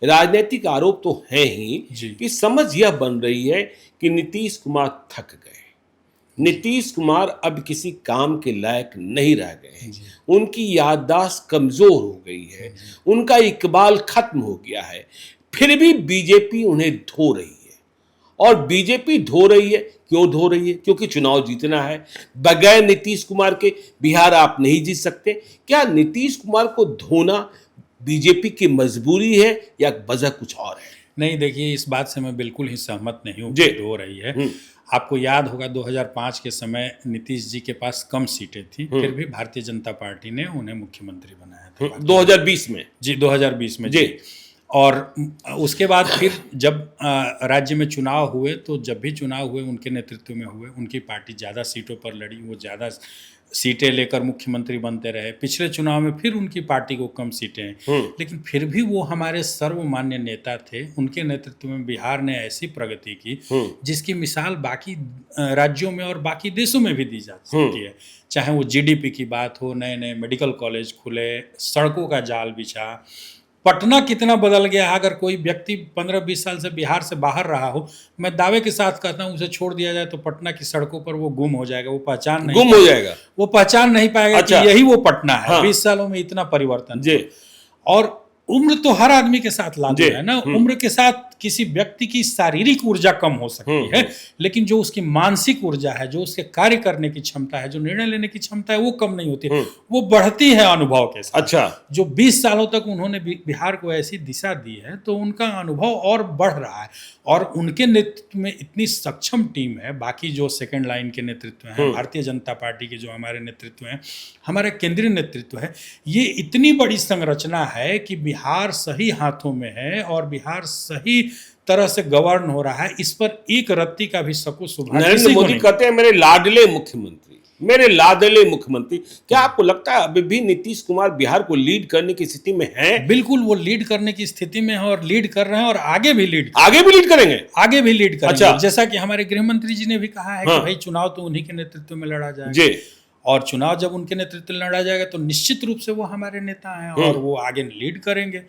राजनीतिक आरोप तो हैं ही कि समझ यह बन रही है कि नीतीश कुमार थक गए, नीतीश कुमार अब किसी काम के लायक नहीं रह गए हैं, उनकी याददाश्त कमजोर हो गई है, उनका इकबाल खत्म हो गया है। फिर भी बीजेपी उन्हें धो रही है, और बीजेपी धो रही है। क्यों धो रही है? क्योंकि चुनाव जीतना है। बगैर नीतीश कुमार के बिहार आप नहीं जीत सकते। क्या नीतीश कुमार को धोना बीजेपी की मजबूरी है या वजह कुछ और है? नहीं, देखिए, इस बात से मैं बिल्कुल ही सहमत नहीं हूँ कि धो रही है। आपको याद होगा 2005 के समय नीतीश जी के पास कम सीटें थी, फिर भी भारतीय जनता पार्टी ने उन्हें मुख्यमंत्री बनाया था 2020 में। जी, 2020 में। जी। और उसके बाद फिर जब राज्य में चुनाव हुए, तो जब भी चुनाव हुए उनके नेतृत्व में हुए, उनकी पार्टी ज़्यादा सीटों पर लड़ी, वो ज़्यादा सीटें लेकर मुख्यमंत्री बनते रहे। पिछले चुनाव में फिर उनकी पार्टी को कम सीटें हैं, लेकिन फिर भी वो हमारे सर्वमान्य नेता थे। उनके नेतृत्व में बिहार ने ऐसी प्रगति की जिसकी मिसाल बाकी राज्यों में और बाकी देशों में भी दी जा सकती है। चाहे वो जीडीपी की बात हो, नए नए मेडिकल कॉलेज खुले, सड़कों का जाल बिछा। पटना कितना बदल गया है। अगर कोई व्यक्ति 15-20 साल से बिहार से बाहर रहा हो, मैं दावे के साथ कहता हूँ, उसे छोड़ दिया जाए तो पटना की सड़कों पर वो गुम हो जाएगा, वो पहचान नहीं, गुम हो जाएगा, वो पहचान नहीं पाएगा। अच्छा। कि यही वो पटना है। हाँ। 20 सालों में इतना परिवर्तन। और उम्र तो हर आदमी के साथ लागू है ना। उम्र के साथ किसी व्यक्ति की शारीरिक ऊर्जा कम हो सकती है, लेकिन जो उसकी मानसिक ऊर्जा है, जो उसके कार्य करने की क्षमता है, जो निर्णय लेने की क्षमता है, वो कम नहीं होती, वो बढ़ती है अनुभव के साथ। अच्छा। जो 20 सालों तक उन्होंने बिहार को ऐसी दिशा दी है, तो उनका अनुभव और बढ़ रहा है। और उनके नेतृत्व में इतनी सक्षम टीम है। बाकी जो सेकंड लाइन के नेतृत्व हैं, भारतीय जनता पार्टी के जो हमारे नेतृत्व हैं, हमारे केंद्रीय नेतृत्व है, ये इतनी बड़ी संरचना है कि बिहार सही हाथों में है और बिहार सही तरह से गवर्न हो रहा है। इस पर एक रत्ती का भी शक शुबा नरेंद्र मोदी कहते हैं मेरे लाडले मुख्यमंत्री, मेरे लाडले मुख्यमंत्री। क्या आपको लगता है अभी भी नीतीश कुमार बिहार को लीड करने की स्थिति में हैं? बिल्कुल, वो लीड करने की स्थिति में है और लीड कर रहे हैं, और आगे भी लीड करेंगे। आगे भी लीड करेंगे। अच्छा। जैसा कि हमारे गृह मंत्री जी ने भी कहा है कि भाई चुनाव तो उन्हीं के नेतृत्व में लड़ा जाएगा, और चुनाव जब उनके नेतृत्व में लड़ा जाएगा तो निश्चित रूप से वो हमारे नेता हैं और वो आगे लीड करेंगे।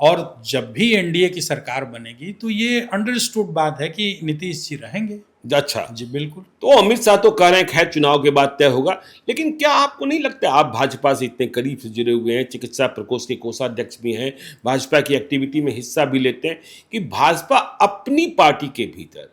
और जब भी एनडीए की सरकार बनेगी तो ये अंडरस्टूड बात है कि नीतीश जी रहेंगे। अच्छा जी, बिल्कुल। तो अमित शाह तो कह रहे हैं खैर चुनाव के बाद तय होगा, लेकिन क्या आपको नहीं लगता, आप भाजपा से इतने करीब से जुड़े हुए हैं, चिकित्सा प्रकोष्ठ के कोषाध्यक्ष भी हैं, भाजपा की एक्टिविटी में हिस्सा भी लेते हैं, कि भाजपा अपनी पार्टी के भीतर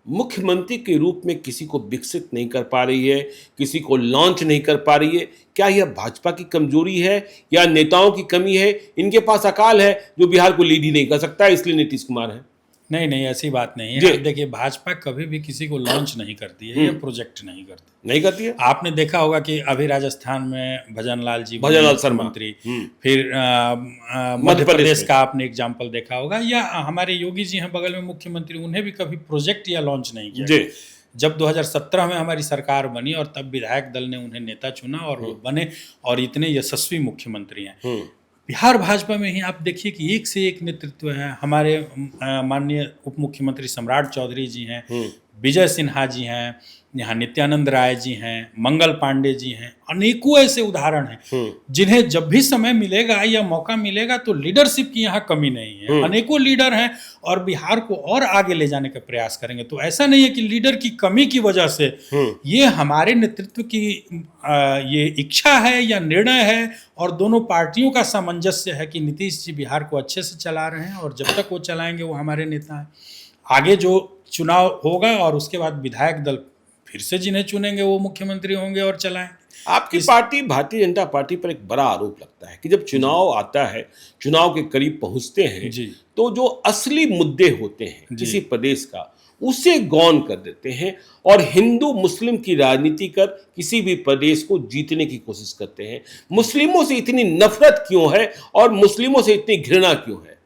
मुख्यमंत्री के रूप में किसी को विकसित नहीं कर पा रही है, किसी को लॉन्च नहीं कर पा रही है? क्या यह भाजपा की कमजोरी है या नेताओं की कमी है? इनके पास अकाल है जो बिहार को लीड ही नहीं कर सकता, इसलिए नीतीश कुमार है? नहीं, ऐसी बात नहीं है। देखिए, भाजपा कभी भी किसी को लॉन्च नहीं करती है या प्रोजेक्ट नहीं करती है। आपने देखा होगा कि अभी राजस्थान में भजन लाल शर्मा मंत्री, फिर मध्य प्रदेश का आपने एग्जाम्पल देखा होगा, या हमारे योगी जी हैं बगल में मुख्यमंत्री, उन्हें भी कभी प्रोजेक्ट या लॉन्च नहीं किया। जब 2017 में हमारी सरकार बनी और तब विधायक दल ने उन्हें नेता चुना और वो बने और इतने यशस्वी मुख्यमंत्री हैं। बिहार भाजपा में ही आप देखिए कि एक से एक नेतृत्व है। हमारे माननीय उप मुख्यमंत्री सम्राट चौधरी जी हैं, विजय सिन्हा जी हैं, यहाँ नित्यानंद राय जी हैं, मंगल पांडे जी हैं, अनेकों ऐसे उदाहरण हैं जिन्हें जब भी समय मिलेगा या मौका मिलेगा तो लीडरशिप की यहाँ कमी नहीं है। अनेकों लीडर हैं और बिहार को और आगे ले जाने का प्रयास करेंगे। तो ऐसा नहीं है कि लीडर की कमी की वजह से, ये हमारे नेतृत्व की ये इच्छा है या निर्णय है, और दोनों पार्टियों का सामंजस्य है कि नीतीश जी बिहार को अच्छे से चला रहे हैं और जब तक वो चलाएंगे वो हमारे नेता हैं। आगे जो चुनाव होगा और उसके बाद विधायक दल फिर से जिन्हें चुनेंगे वो मुख्यमंत्री होंगे और चलाएंगे। आपकी पार्टी भारतीय जनता पार्टी पर एक बड़ा आरोप लगता है कि जब चुनाव आता है, चुनाव के करीब पहुंचते हैं, तो जो असली मुद्दे होते हैं किसी प्रदेश का, उसे गौन कर देते हैं और हिंदू मुस्लिम की राजनीति कर किसी भी प्रदेश को जीतने की कोशिश करते हैं। मुस्लिमों से इतनी नफरत क्यों है और मुस्लिमों से इतनी घृणा क्यों है?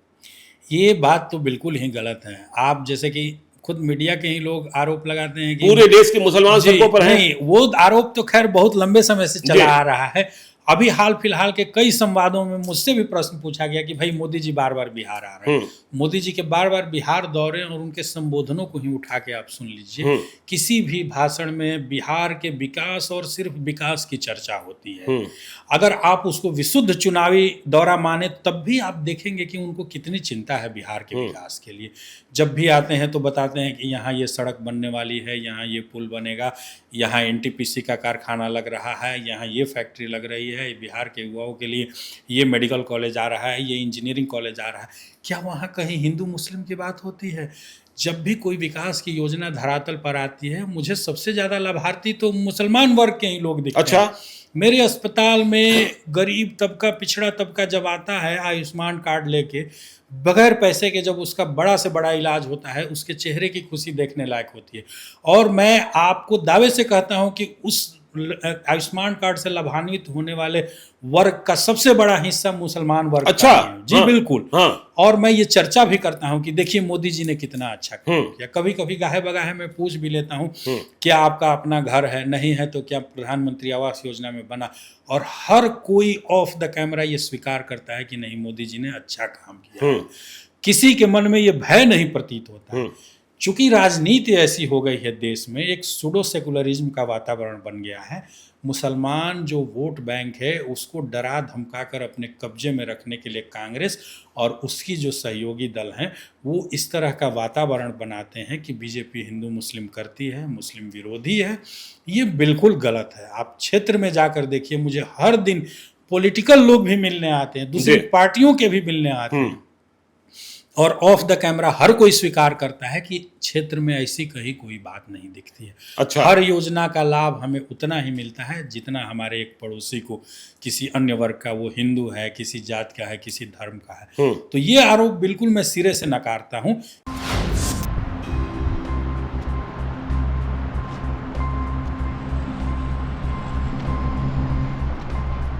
ये बात तो बिल्कुल ही गलत है। आप जैसे कि खुद मीडिया के ही लोग आरोप लगाते हैं कि पूरे देश के मुसलमान सड़कों पर हैं। नहीं, वो आरोप तो खैर बहुत लंबे समय से चला आ रहा है अभी हाल फिलहाल के कई संवादों में मुझसे भी प्रश्न पूछा गया कि भाई मोदी जी बार बार बिहार आ रहे हैं। मोदी जी के बार बार बिहार दौरे और उनके संबोधनों को ही उठा के आप सुन लीजिए, किसी भी भाषण में बिहार के विकास और सिर्फ विकास की चर्चा होती है। अगर आप उसको विशुद्ध चुनावी दौरा माने तब भी आप देखेंगे कि उनको कितनी चिंता है बिहार के विकास के लिए। जब भी आते हैं तो बताते हैं कि यहाँ ये सड़क बनने वाली है, यहाँ ये पुल बनेगा, यहाँ एनटीपीसी का कारखाना लग रहा है, यहाँ ये फैक्ट्री लग रही है, बिहार के युवाओं के लिए ये मेडिकल कॉलेज आ रहा है, ये इंजीनियरिंग कॉलेज आ रहा है। क्या वहाँ कहीं हिंदू मुस्लिम की बात होती है? जब भी कोई विकास की योजना धरातल पर आती है, मुझे सबसे ज़्यादा लाभार्थी तो मुसलमान वर्ग के ही लोग दिखते हैं। मेरे अस्पताल में गरीब तबका, पिछड़ा तबका जब आता है आयुष्मान कार्ड लेके, बगैर पैसे के जब उसका बड़ा से बड़ा इलाज होता है, उसके चेहरे की खुशी देखने लायक होती है। और मैं आपको दावे से कहता हूं कि उस आयुष्मान कार्ड से लाभान्वित होने वाले वर्ग का सबसे बड़ा हिस्सा मुसलमान वर्ग का है। जी बिल्कुल। और मैं ये चर्चा भी करता हूं कि देखिए मोदी जी ने कितना अच्छा काम किया। कभी कभी गाहे बगाहे में पूछ भी लेता हूं, क्या आपका अपना घर है? नहीं है तो क्या प्रधानमंत्री आवास योजना में बना? और हर कोई ऑफ द कैमरा ये स्वीकार करता है कि नहीं, मोदी जी ने अच्छा काम किया। किसी के मन में ये भय नहीं प्रतीत होता। चूंकि राजनीति ऐसी हो गई है देश में, एक सूडो सेकुलरिज्म का वातावरण बन गया है। मुसलमान जो वोट बैंक है उसको डरा धमका कर अपने कब्जे में रखने के लिए कांग्रेस और उसकी जो सहयोगी दल हैं वो इस तरह का वातावरण बनाते हैं कि बीजेपी हिंदू मुस्लिम करती है, मुस्लिम विरोधी है। ये बिल्कुल गलत है। आप क्षेत्र में जाकर देखिए, मुझे हर दिन पॉलिटिकल लोग भी मिलने आते हैं, दूसरी पार्टियों के भी मिलने आते हैं, और ऑफ द कैमरा हर कोई स्वीकार करता है कि क्षेत्र में ऐसी कहीं कोई बात नहीं दिखती है। हर योजना का लाभ हमें उतना ही मिलता है जितना हमारे एक पड़ोसी को, किसी अन्य वर्ग का, वो हिंदू है, किसी जात का है, किसी धर्म का है। तो ये आरोप बिल्कुल मैं सिरे से नकारता हूँ।